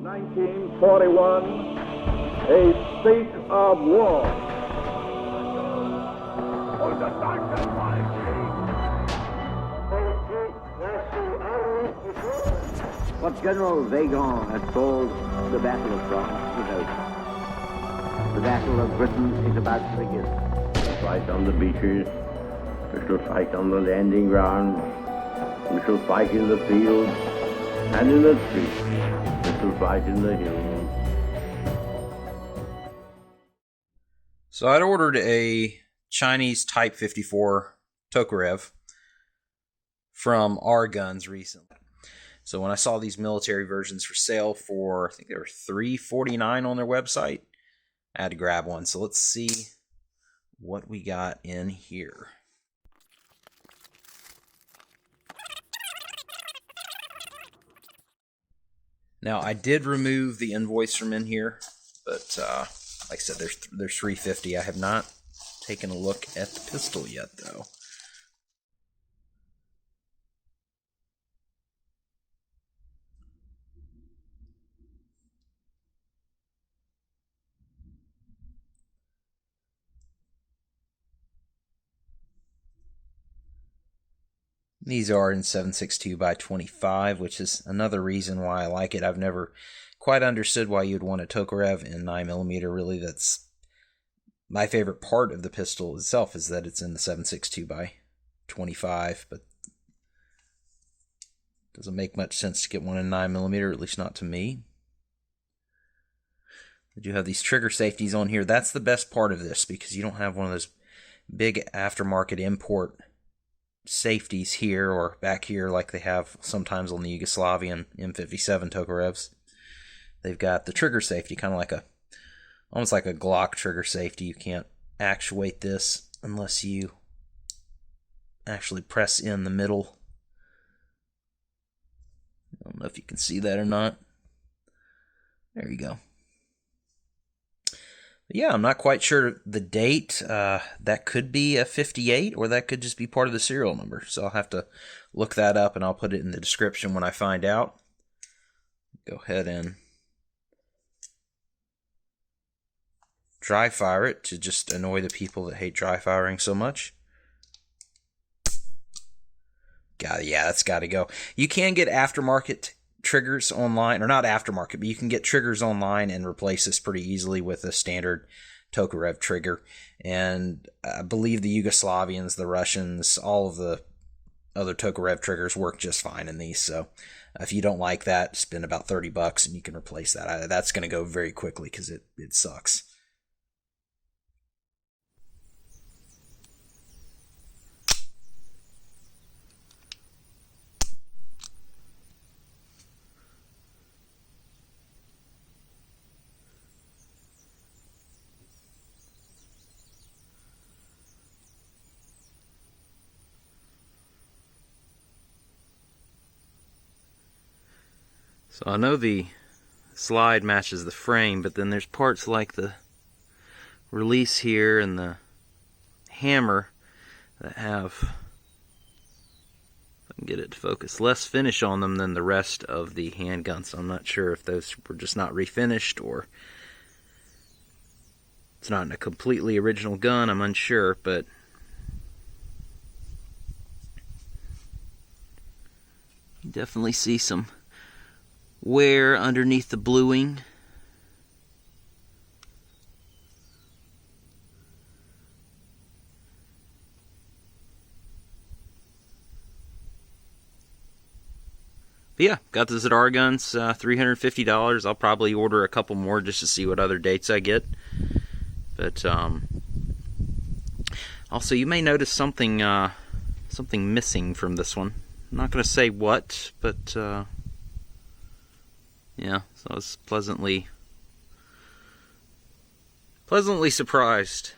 1941, a state of war. What General Weygand had called the Battle of France was over. The Battle of Britain is about to begin. We shall fight on the beaches, we shall fight on the landing grounds, we shall fight in the fields and in the streets, we shall fight in the hills. So I'd ordered a Chinese Type-54 Tokarev from RGuns recently. So when I saw these military versions for sale for, I think they were $349 on their website, I had to grab one. So let's see what we got in here. Now I did remove the invoice from in here, but like I said, there's $350. I have not taken a look at the pistol yet, though. These are in 7.62 by 25, which is another reason why I like it. I've never quite understood why you'd want a Tokarev in 9mm. Really, that's my favorite part of the pistol itself, is that it's in the 7.62 by 25, but it doesn't make much sense to get one in 9mm, at least not to me. I do have these trigger safeties on here. That's the best part of this, because you don't have one of those big aftermarket import safeties here or back here like they have sometimes on the Yugoslavian M57 Tokarevs. They've got the trigger safety, kind of like almost like a Glock trigger safety. You can't actuate this unless you actually press in the middle. I don't know if you can see that or not. There you go. Yeah, I'm not quite sure the date. That could be a 58, or that could just be part of the serial number. So I'll have to look that up, and I'll put it in the description when I find out. Go ahead and dry fire it to just annoy the people that hate dry firing so much. Yeah, that's got to go. You can get aftermarket triggers online, or not aftermarket, but you can get triggers online and replace this pretty easily with a standard Tokarev trigger. And I believe the Yugoslavians, the Russians, all of the other Tokarev triggers work just fine in these. So if you don't like that, spend about $30 and you can replace that. That's going to go very quickly because it sucks. So I know the slide matches the frame, but then there's parts like the release here and the hammer that have, if I can get it to focus, less finish on them than the rest of the handgun. So I'm not sure if those were just not refinished or it's not a completely original gun. I'm unsure, but you definitely see some wear underneath the bluing. But yeah, got this at RGuns, $350. I'll probably order a couple more just to see what other dates I get. But also, you may notice something missing from this one. I'm not going to say what, but yeah, so I was pleasantly surprised.